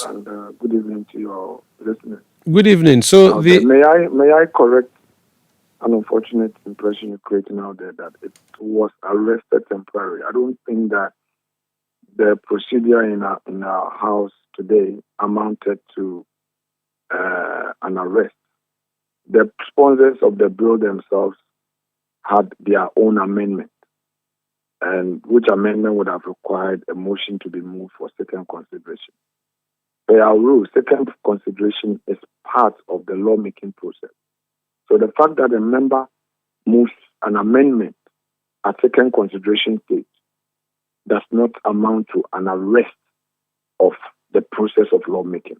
and good evening to your listeners. Good evening. So may I correct an unfortunate impression you're creating out there that it was arrested temporarily. I don't think that the procedure in our house today amounted to an arrest. The sponsors of the bill themselves had their own amendment, and which amendment would have required a motion to be moved for second consideration. Per our rule, second consideration is part of the lawmaking process. So the fact that a member moves an amendment at second consideration stage does not amount to an arrest of the process of lawmaking.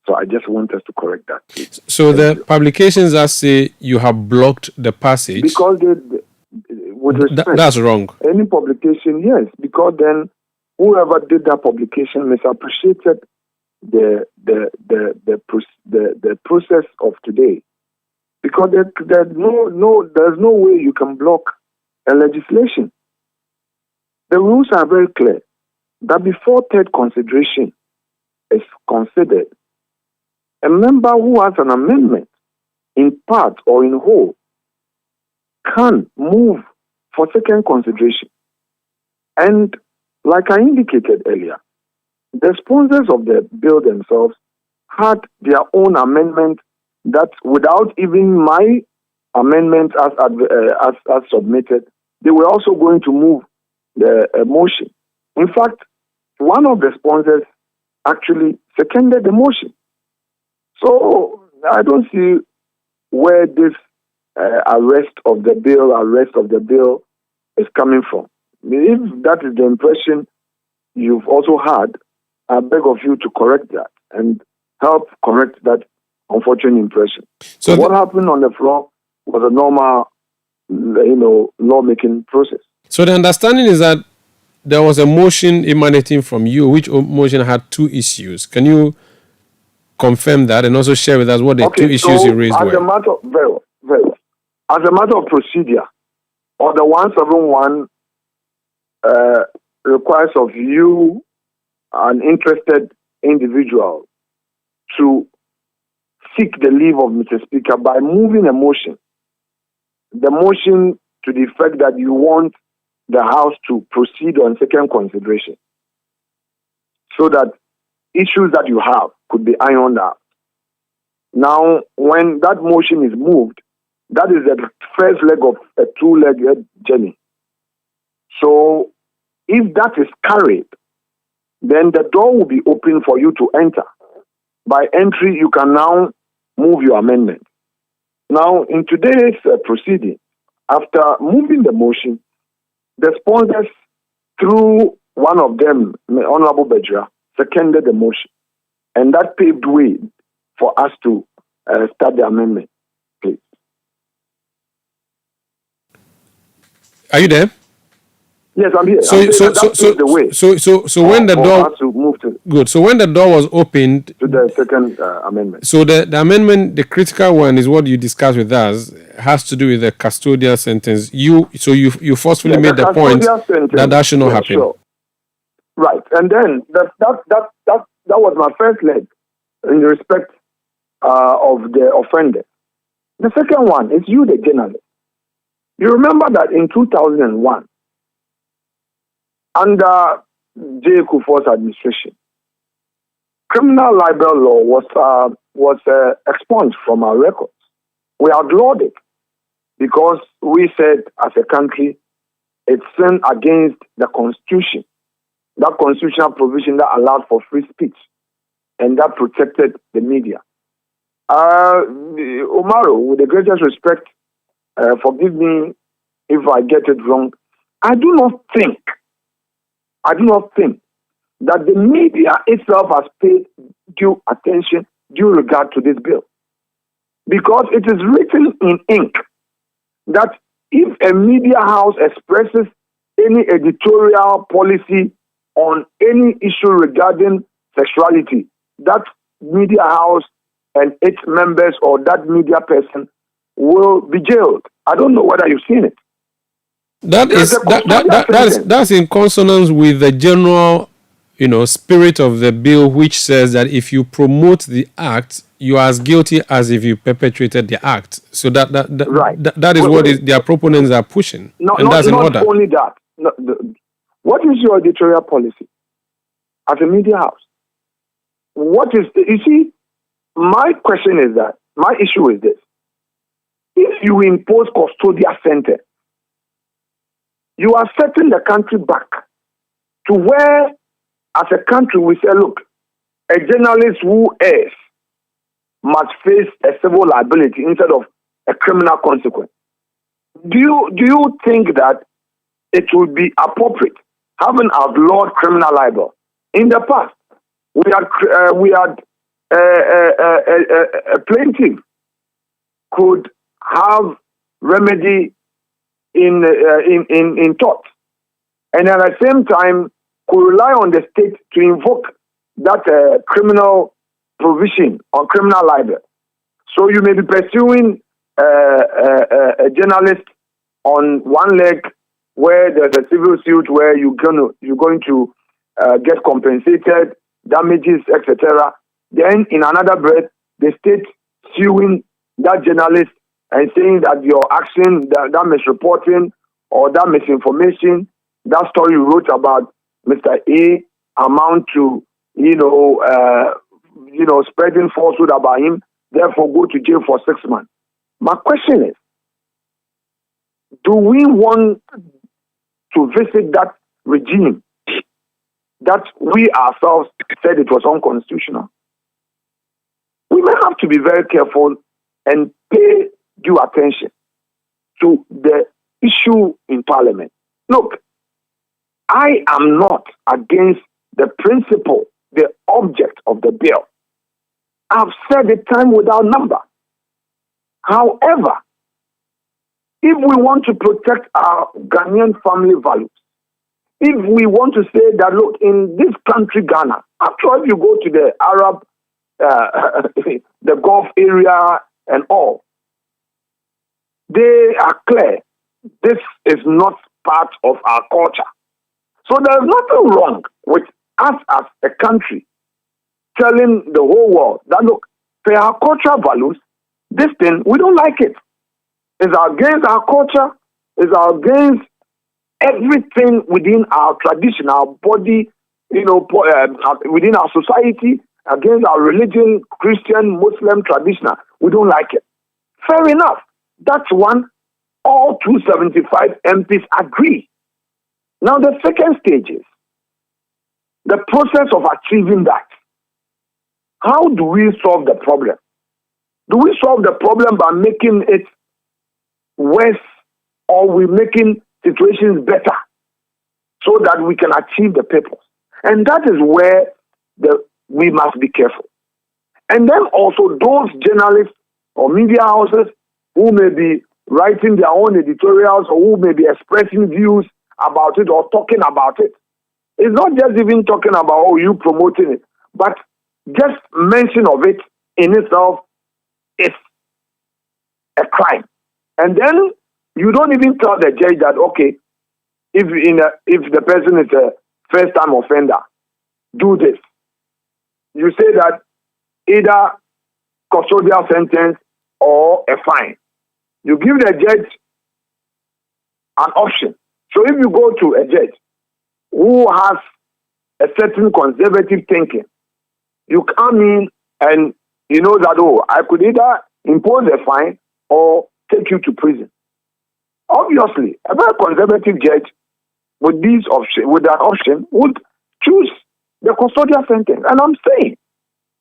So I just want us to correct that. So the publications that say you have blocked the passage, because with respect, that's wrong. Any publication, yes, because then whoever did that publication misappreciated the process of today. Because there's no way you can block a legislation. The rules are very clear that before third consideration is considered, a member who has an amendment in part or in whole can move for second consideration. And like I indicated earlier, the sponsors of the bill themselves had their own amendment that without even my amendment as submitted, they were also going to move the motion. In fact, one of the sponsors actually seconded the motion. So I don't see where this arrest of the bill is coming from. If that is the impression you've also had, I beg of you to correct that and help correct that unfortunate impression. So what happened on the floor was a normal, lawmaking process. So the understanding is that there was a motion emanating from you, which motion had two issues. Can you confirm that and also share with us what the two issues you raised were? As a matter of procedure, or the 171 requires of you, an interested individual, to seek the leave of Mr. Speaker by moving a motion. The motion to the effect that you want the House to proceed on second consideration so that issues that you have could be ironed out. Now, when that motion is moved, that is the first leg of a two-legged journey. So, if that is carried, then the door will be open for you to enter. By entry, you can now move your amendment. Now, in today's proceeding, after moving the motion, the sponsors, through one of them, Honorable Bejra, seconded the motion. And that paved way for us to start the amendment. Please. Are you there? Yes, I'm here. So when the door to move to good. So when the door was opened to the second amendment. So the amendment, the critical one, is what you discussed with us, has to do with the custodial sentence. You forcefully made the point that should not happen. Sure. Right, and then that was my first leg in respect of the offender. The second one is you, the journalist. You remember that in 2001, under J. Kufuor's administration, criminal libel law was expunged from our records. We outlawed it because we said, as a country, it's sin against the Constitution, that constitutional provision that allowed for free speech and that protected the media. Umaru, with the greatest respect, forgive me if I get it wrong, I do not think that the media itself has paid due attention, due regard to this bill. Because it is written in ink that if a media house expresses any editorial policy on any issue regarding sexuality, that media house and its members or that media person will be jailed. I don't know whether you've seen it. That's in consonance with the general, spirit of the bill, which says that if you promote the act, you are as guilty as if you perpetrated the act. So Right. that is what their proponents are pushing, and that's in order. Not only that. What is your editorial policy as a media house? You see, my question is that, my issue is this. If you impose custodial sentence, you are setting the country back to where, as a country, we say, look, a journalist who errs must face a civil liability instead of a criminal consequence. Do you think that it would be appropriate having outlawed criminal libel? In the past, we had a plaintiff could have remedy in tort, and at the same time could rely on the state to invoke that criminal provision on criminal libel. So you may be pursuing a journalist on one leg where there's a civil suit where you're going to get compensated, damages, etc. Then in another breath, the state suing that journalist and saying that your action, that misreporting or that misinformation, that story you wrote about Mr. A amount to, spreading falsehood about him, therefore go to jail for 6 months. My question is, do we want to visit that regime that we ourselves said it was unconstitutional? We may have to be very careful and pay due attention to the issue in Parliament. Look, I am not against the principle, the object of the bill. I've said it time without number. However, if we want to protect our Ghanaian family values, if we want to say that, look, in this country, Ghana, after all, if you go to the Arab, the Gulf area and all, they are clear. This is not part of our culture. So there's nothing wrong with us as a country telling the whole world that, look, for our cultural values, this thing, we don't like it. It's against our culture. It's against everything within our tradition, our body, within our society, against our religion, Christian, Muslim, traditional. We don't like it. Fair enough. That's one. All 275 MPs agree. Now, the second stage is the process of achieving that. How do we solve the problem? Do we solve the problem by making it worse, or we making situations better so that we can achieve the purpose? And that is where we must be careful. And then also those journalists or media houses who may be writing their own editorials or who may be expressing views about it or talking about it. It's not just even talking about, you promoting it, but just mention of it in itself is a crime. And then you don't even tell the judge that, okay, if the person is a first-time offender, do this. You say that either custodial sentence or a fine. You give the judge an option. So if you go to a judge who has a certain conservative thinking, you come in and you know that, I could either impose a fine or take you to prison. Obviously, a very conservative judge with that option would choose the custodial sentence. And I'm saying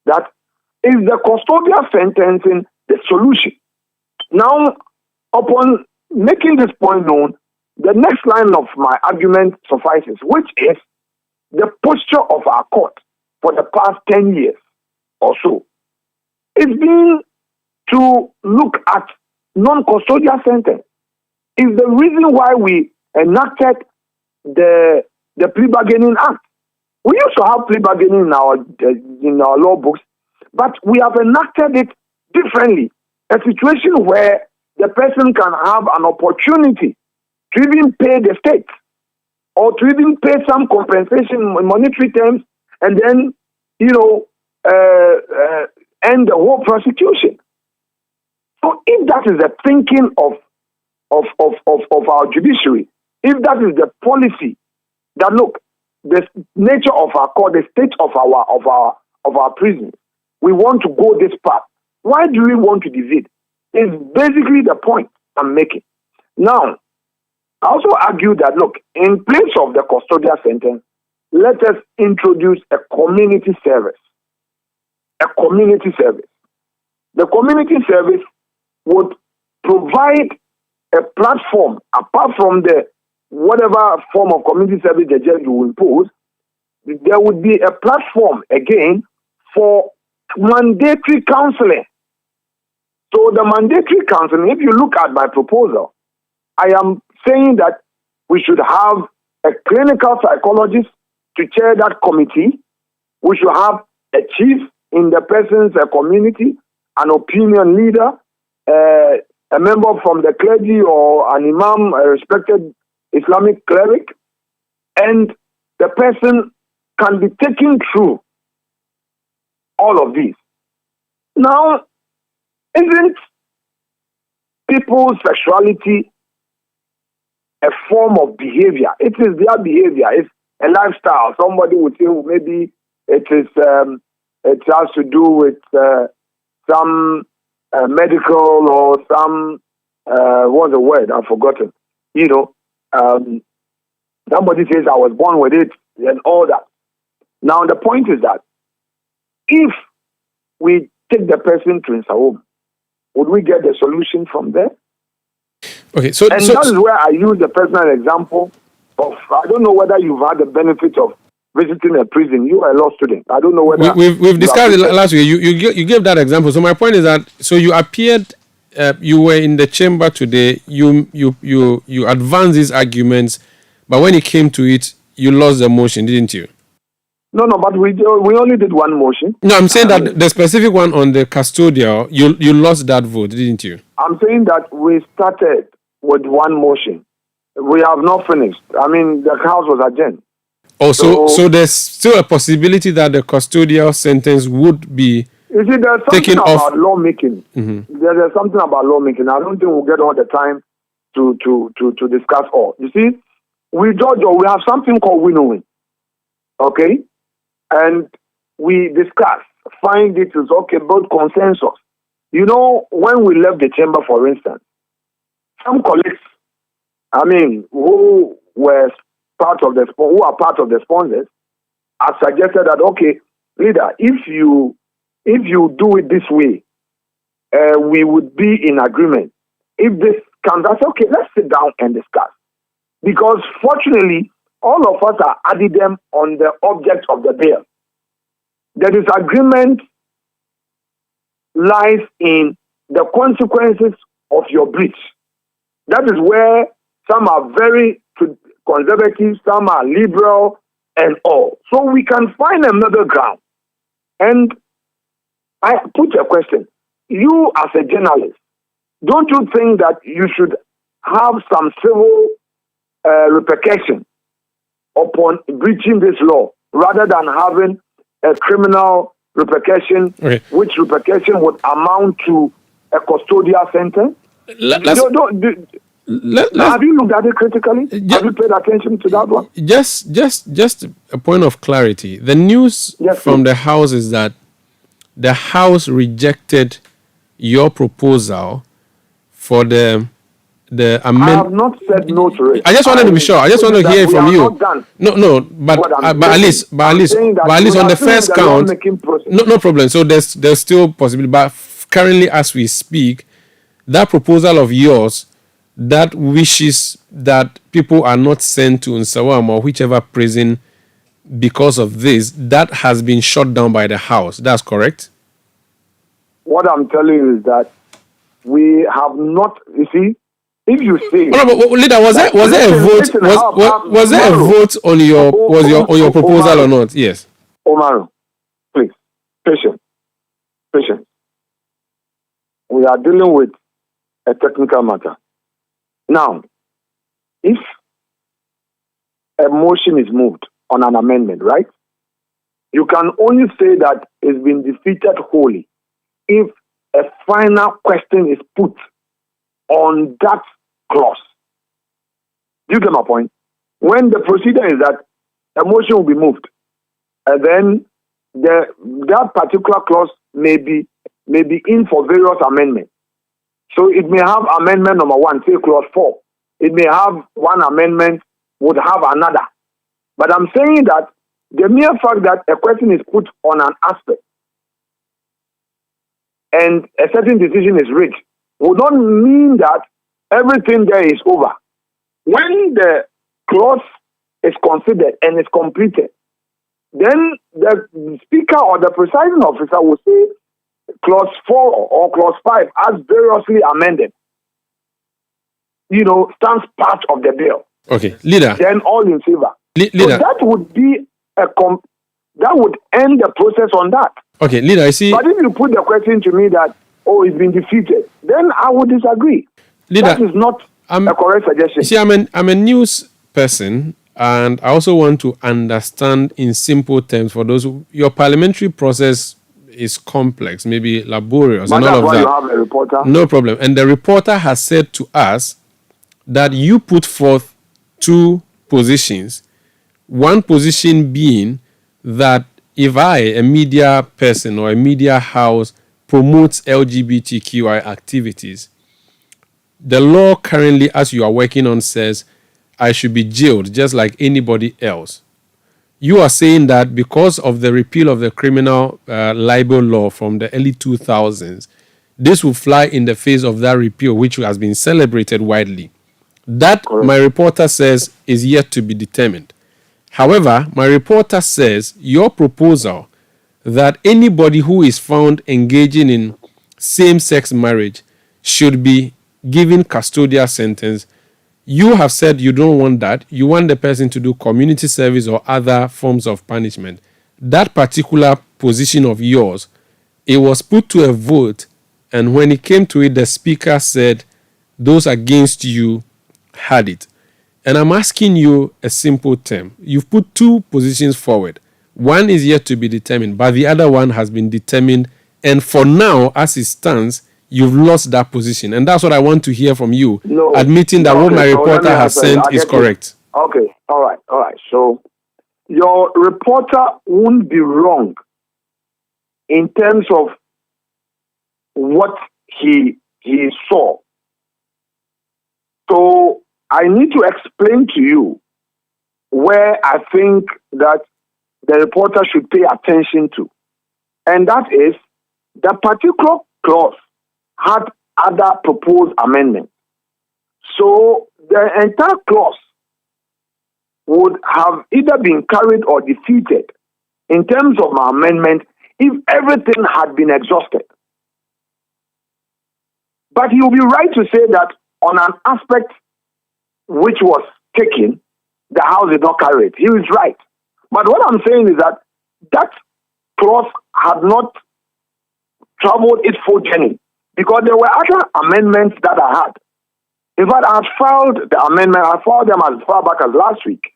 that is the custodial sentencing the solution. Now, upon making this point known, the next line of my argument suffices, which is the posture of our court for the past 10 years or so. It's been to look at non-custodial sentence. Is the reason why we enacted the plea bargaining act. We used to have plea bargaining in our law books, but we have enacted it differently. A situation where the person can have an opportunity to even pay the state or to even pay some compensation in monetary terms and then, end the whole prosecution. So if that is the thinking of our judiciary, if that is the policy, that look, the nature of our court, the state of our prisons, we want to go this path. Why do we want to deviate? It's basically the point I'm making. Now, I also argue that, look, in place of the custodial sentence, let us introduce a community service. A community service. The community service would provide a platform, apart from the whatever form of community service the judge will impose. There would be a platform, again, for mandatory counseling. So the mandatory counseling, if you look at my proposal, I am saying that we should have a clinical psychologist to chair that committee. We should have a chief in the person's community, an opinion leader, a member from the clergy or an imam, a respected Islamic cleric, and the person can be taken through all of these. Now, isn't people's sexuality a form of behavior? It is their behavior. It's a lifestyle. Somebody would say, well, maybe it has to do with some medical or some what's the word? I've forgotten. Somebody says I was born with it and all that. Now the point is that if we take the person to Nsawam, would we get the solution from there? Okay, so that is where I use the personal example of, I don't know whether you've had the benefit of visiting a prison. You are a law student. I don't know whether we've discussed it last week. You gave that example. So my point is that you appeared, you were in the chamber today. You advanced these arguments, but when it came to it, you lost the motion, didn't you? No, but we only did one motion. No, I'm saying that the specific one on the custodial, you lost that vote, didn't you? I'm saying that we started with one motion. We have not finished. I mean, the house was adjourned. Oh, so there's still a possibility that the custodial sentence would be you see, there's something about lawmaking. Mm-hmm. There's something about lawmaking. I don't think we'll get all the time to discuss all. You see, we have something called winnowing. Okay? And we discuss, find it is okay, build consensus. When we left the chamber, for instance, some colleagues, who are part of the sponsors, have suggested that, okay, leader, if you do it this way, we would be in agreement. If this comes, I say, okay, let's sit down and discuss. Because fortunately, all of us are adding them on the object of the bill. The disagreement lies in the consequences of your breach. That is where some are very conservative, some are liberal, and all. So we can find a middle ground. And I put a question. You, as a journalist, don't you think that you should have some civil repercussion upon breaching this law, rather than having a criminal repercussion, okay, which repercussion would amount to a custodial sentence? Have you looked at it critically? Have you paid attention to that one? Just a point of clarity. The news from the House is that the House rejected your proposal for the amendment. I have not said no to it. I just wanted to be sure. I just want to hear from you. No, but at least on the first count, no problem. So there's still possibility. But currently, as we speak, that proposal of yours that wishes that people are not sent to Nsawam or whichever prison because of this, that has been shut down by the House. That's correct? What I'm telling you is that we have not, you see, if you say... Oh, no, but leader, was there a vote? Was there a vote on your proposal or not? Yes. Omaro, please, patience. We are dealing with a technical matter. Now, if a motion is moved on an amendment, right? You can only say that it's been defeated wholly if a final question is put on that clause. Do you get my point? When the procedure is that a motion will be moved, and then that particular clause may be in for various amendments. So it may have amendment number 1, say clause 4. It may have one amendment, would have another. But I'm saying that the mere fact that a question is put on an aspect and a certain decision is reached would not mean that everything there is over. When the clause is considered and is completed, then the speaker or the presiding officer will say clause 4 or clause 5 as variously amended, stands part of the bill. Okay, leader. Then all in favor. Leader. So that would be that would end the process on that. Okay, leader, I see. But if you put the question to me that, it's been defeated, then I would disagree. Leader, that is not a correct suggestion. See, I'm a news person, and I also want to understand in simple terms for those your parliamentary process is complex, maybe laborious, and all of that. You have a reporter. No problem. And the reporter has said to us that you put forth 2 positions. One position being that if I, a media person or a media house, promotes LGBTQI activities, the law currently, as you are working on, says I should be jailed just like anybody else. You are saying that because of the repeal of the criminal libel law from the early 2000s, this will fly in the face of that repeal, which has been celebrated widely. That, my reporter says, is yet to be determined. However, my reporter says your proposal that anybody who is found engaging in same-sex marriage should be given custodial sentence. You have said you don't want that. You want the person to do community service or other forms of punishment. That particular position of yours, it was put to a vote, and when it came to it, the speaker said those against you had it. And I'm asking you a simple term. You've put 2 positions forward. One is yet to be determined, but the other one has been determined. And for now, as it stands, you've lost that position. And that's what I want to hear from you, admitting that what my reporter has sent is correct. Okay, all right. So your reporter won't be wrong in terms of what he saw. So I need to explain to you where I think that the reporter should pay attention to. And that is the particular clause had other proposed amendments. So the entire clause would have either been carried or defeated in terms of my amendment if everything had been exhausted. But he will be right to say that on an aspect which was taken, the House did not carry it. He is right. But what I'm saying is that that clause had not traveled its full journey because there were other amendments that I had. In fact, I had filed the amendment. I filed them as far back as last week.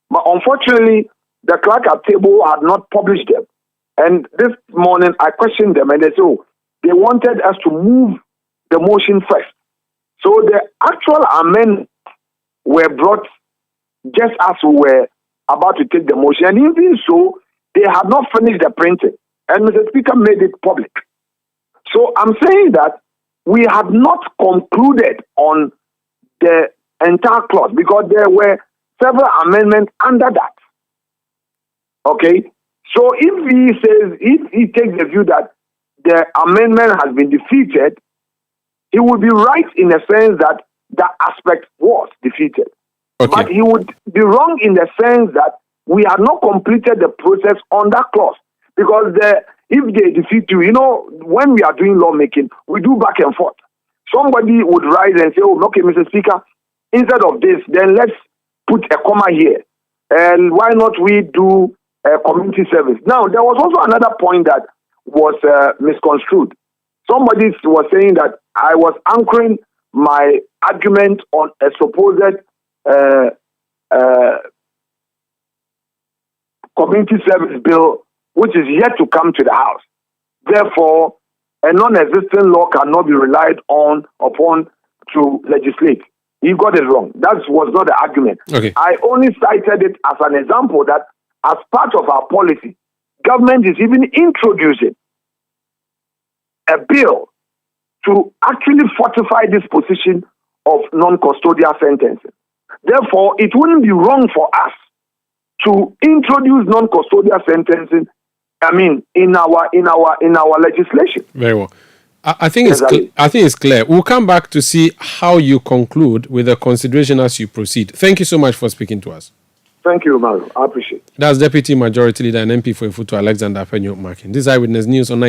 But unfortunately, the clerk at table had not published them. And this morning, I questioned them, and they said, they wanted us to move the motion first. So the actual amendments were brought just as we were about to take the motion. And even so, they had not finished the printing. And Mr. Speaker made it public. So I'm saying that we had not concluded on the entire clause because there were several amendments under that. Okay? So if he takes the view that the amendment has been defeated, he would be right in the sense that that aspect was defeated. Okay. But he would be wrong in the sense that we had not completed the process on that clause. Because if they defeat you, when we are doing lawmaking, we do back and forth. Somebody would rise and say, okay, Mr. Speaker, instead of this, then let's put a comma here. And why not we do community service? Now, there was also another point that was misconstrued. Somebody was saying that I was anchoring my argument on a supposed community service bill which is yet to come to the House. Therefore, a non-existent law cannot be relied upon to legislate. He got it wrong. That was not the argument. Okay. I only cited it as an example that as part of our policy, government is even introducing a bill to actually fortify this position of non-custodial sentencing. Therefore, it wouldn't be wrong for us to introduce non-custodial sentencing, in our legislation. Very well. I think it's clear. We'll come back to see how you conclude with the consideration as you proceed. Thank you so much for speaking to us. Thank you, Mario. I appreciate it. That's Deputy Majority Leader and MP for Ifutu, Alexander Afenyo-Markin. This is Eyewitness News on